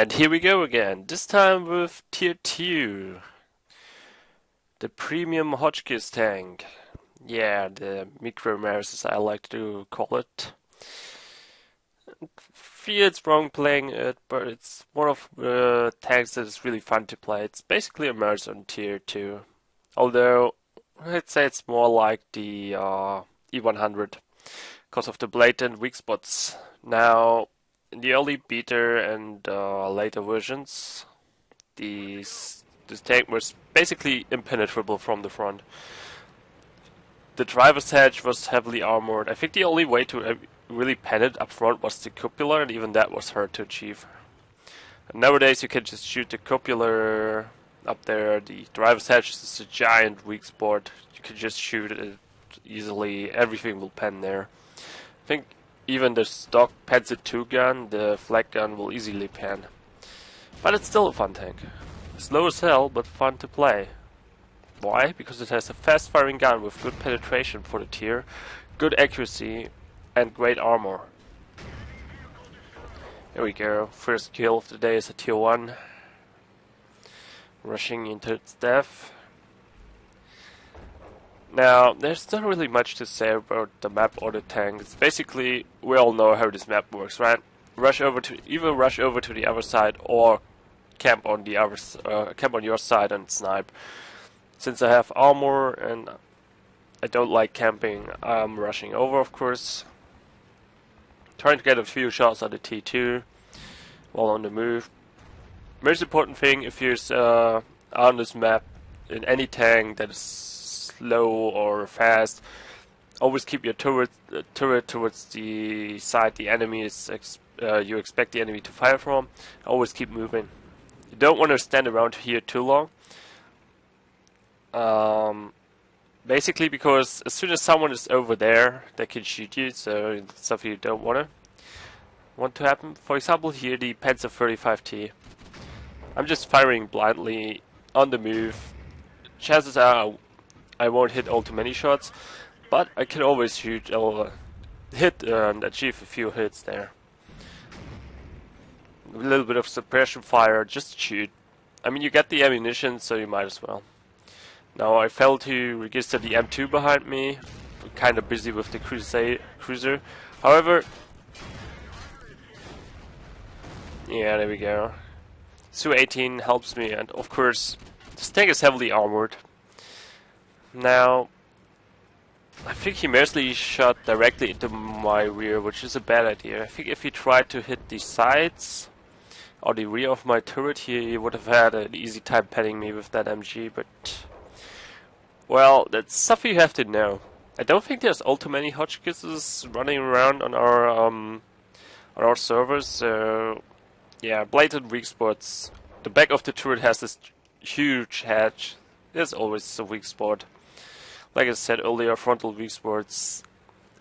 And here we go again, this time with Tier 2. The premium Hotchkiss tank. Yeah, the micro Armies as I like to call it. Feels wrong playing it, but it's one of the tanks that is really fun to play. It's basically a Armies on Tier 2. Although, I'd say it's more like the E100 because of the blatant weak spots. Now, in the early beta and later versions, this tank was basically impenetrable from the front. The driver's hedge was heavily armored. I think the only way to really pen it up front was the cupola, and even that was hard to achieve. And nowadays you can just shoot the cupola up there. The driver's hedge is a giant weak spot. You can just shoot it easily. Everything will pen there. I think even the stock Pzkpfw gun, the flag gun, will easily pen. But it's still a fun tank. Slow as hell, but fun to play. Why? Because it has a fast-firing gun with good penetration for the tier, good accuracy, and great armor. Here we go. First kill of the day is a tier 1. Rushing into its death. Now, there's not really much to say about the map or the tank. It's basically, we all know how this map works, right? Either rush over to the other side or camp on the other, camp on your side and snipe. Since I have armor and I don't like camping, I'm rushing over, of course. Trying to get a few shots on the T2 while on the move. Most important thing, if you're on this map in any tank that is slow or fast, always keep your turret towards the side the enemy is you expect the enemy to fire from. Always keep moving. You don't want to stand around here too long. Basically because as soon as someone is over there, they can shoot you, so it's something you don't want to happen. For example, here the Pzkpfw. I'm just firing blindly on the move. Chances are I won't hit all too many shots, but I can always shoot or hit and achieve a few hits there. A little bit of suppression fire, just shoot. I mean, you get the ammunition, so you might as well. Now I failed to register the M2 behind me. I'm kind of busy with the cruiser. However, yeah, there we go. Su-18 helps me, and of course, this tank is heavily armored. Now, I think he mostly shot directly into my rear, which is a bad idea. I think if he tried to hit the sides or the rear of my turret, he would have had an easy time penning me with that MG, but well, that's something you have to know. I don't think there's all too many Hotchkisses running around on our servers, so yeah, blatant weak spots. The back of the turret has this huge hatch. There's always a weak spot. Like I said earlier, frontal weak spots.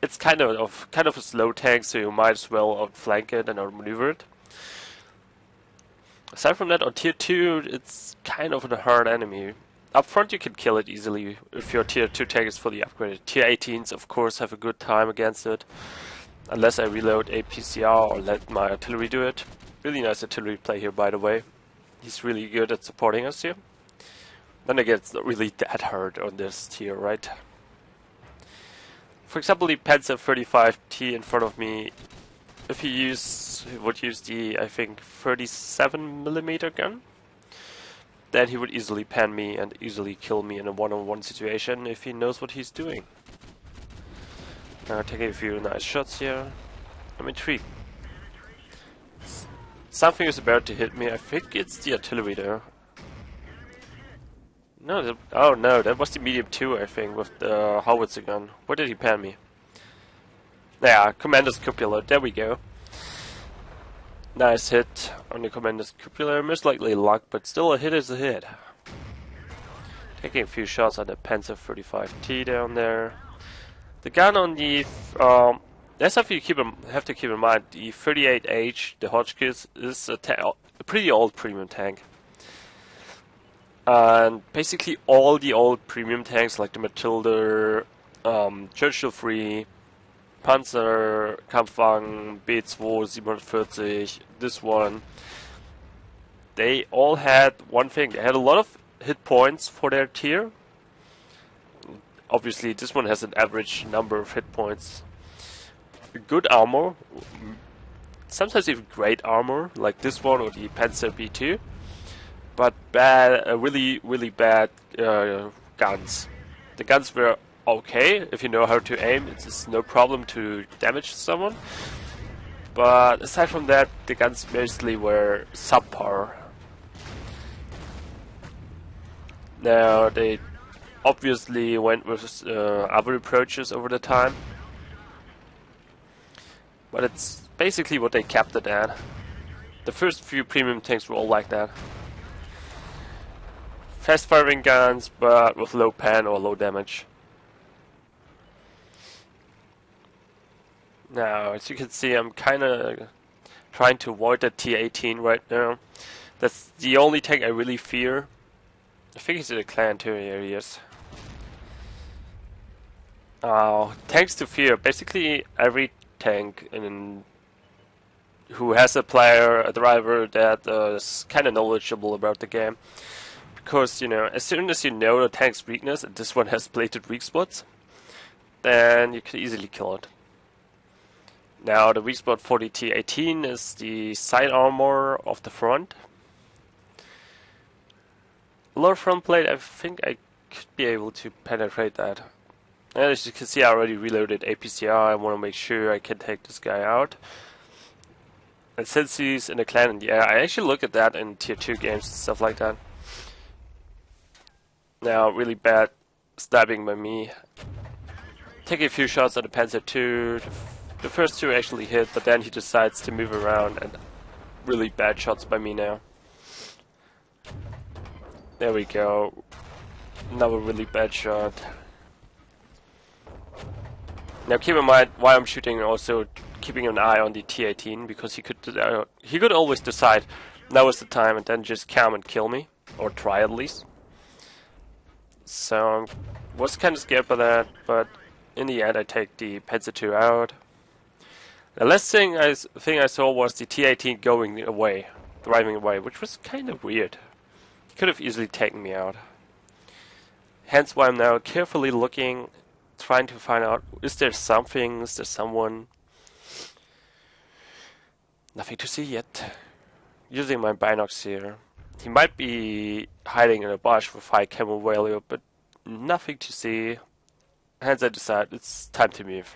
It's kind of a slow tank, so you might as well outflank it and outmaneuver it. Aside from that, on tier 2, it's kind of a hard enemy. Up front you can kill it easily if your tier 2 tank is fully upgraded. Tier 18s of course have a good time against it. Unless I reload a PCR or let my artillery do it. Really nice artillery play here, by the way. He's really good at supporting us here. Then again, it's not really that hard on this tier, right? For example, the Pzkpfw in front of me, if he would use the, I think, 37mm gun, then he would easily pen me and easily kill me in a one-on-one situation if he knows what he's doing. Taking a few nice shots here. I'm intrigued. Something is about to hit me. I think it's the artillery there. No, oh no, that was the medium 2, I think, with the howitzer gun. Where did he pan me? Yeah, Commander's Cupola, there we go. Nice hit on the Commander's Cupola. Most likely luck, but still a hit is a hit. Taking a few shots at the Pzkpfw down there. The gun on the that's something you have to keep in mind. The 38H, the Hotchkiss, is a pretty old premium tank. And basically all the old premium tanks like the Matilda, Churchill Free, Panzer, Kampfwagen, B2, 47, this one, they all had one thing. They had a lot of hit points for their tier. Obviously, this one has an average number of hit points. Good armor, sometimes even great armor, like this one or the Pzkpfw, but bad, really bad guns. The guns were okay if you know how to aim. It's no problem to damage someone. But aside from that, the guns mostly were subpar. Now they obviously went with other approaches over the time, but it's basically what they kept it at. The first few premium tanks were all like that. Fast firing guns, but with low pen or low damage. Now, as you can see, I'm kinda trying to avoid the T18 right now. That's the only tank I really fear. I think he's in a clan too, here he is. Tanks to fear. Basically, every tank who has a player, a driver that is kind of knowledgeable about the game. Because, you know, as soon as you know the tank's weakness, and this one has plated weak spots, then you can easily kill it. Now, the weak spot for the T18 is the side armor of the front. Lower front plate, I think I could be able to penetrate that. And as you can see, I already reloaded APCR. I want to make sure I can take this guy out. And since he's in a clan in the air, I actually look at that in tier 2 games and stuff like that. Now, really bad stabbing by me. Taking a few shots at the Pzkpfw. The first two actually hit, but then he decides to move around, and really bad shots by me now. There we go. Another really bad shot. Now keep in mind why I'm shooting, also keeping an eye on the T18, because he could always decide now is the time and then just come and kill me, or try at least. So I was kind of scared by that, but in the end I take the Pzkpfw out. The last thing I saw was the T18 going away, driving away, which was kind of weird. He could have easily taken me out. Hence why I'm now carefully looking, trying to find out, is there something, is there someone? Nothing to see yet. Using my binocs here. He might be hiding in a bush with high camo value, but nothing to see. Hence I decide it's time to move.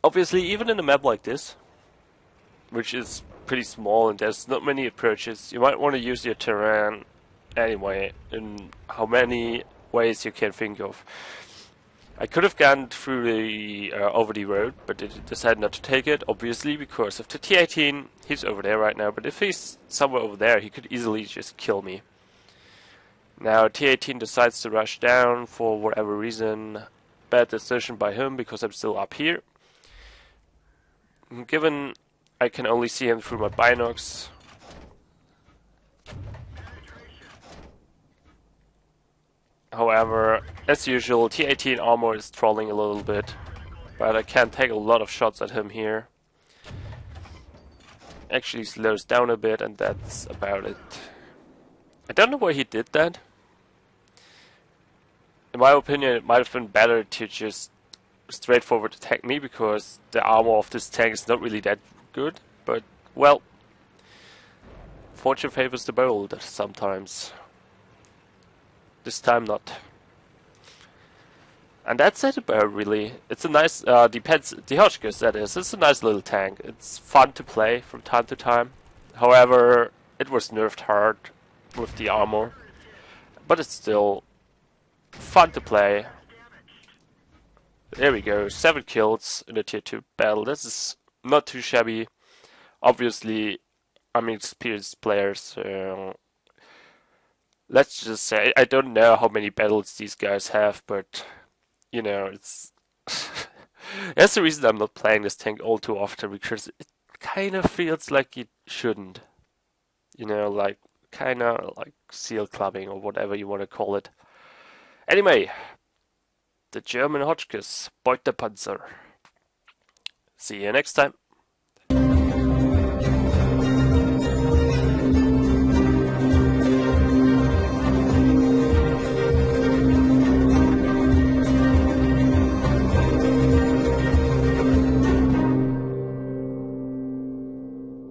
Obviously, even in a map like this, which is pretty small and there's not many approaches, you might want to use your terrain anyway, in how many ways you can think of. I could have gone through the over the road, but I decided not to take it, obviously, because of the T18. He's over there right now, but if he's somewhere over there, he could easily just kill me. Now, T18 decides to rush down for whatever reason. Bad decision by him, because I'm still up here. Given I can only see him through my binocs. However, as usual, T18 armor is trolling a little bit, but I can take a lot of shots at him here. Actually slows down a bit, and that's about it. I don't know why he did that. In my opinion, it might have been better to just straightforward attack me, because the armor of this tank is not really that good, but, well, fortune favors the bold sometimes. This time not. And that's it about, really. It's a nice, the Hotchkiss, that is, it's a nice little tank. It's fun to play from time to time. However, it was nerfed hard with the armor, but it's still fun to play. There we go, 7 kills in a tier 2 battle. This is not too shabby. Obviously, I'm an experienced player, so let's just say, I don't know how many battles these guys have, but, you know, it's that's the reason I'm not playing this tank all too often, because it kind of feels like it shouldn't. You know, like, kind of like seal clubbing or whatever you want to call it. Anyway, the German Hotchkiss, beut der Panzer. See you next time.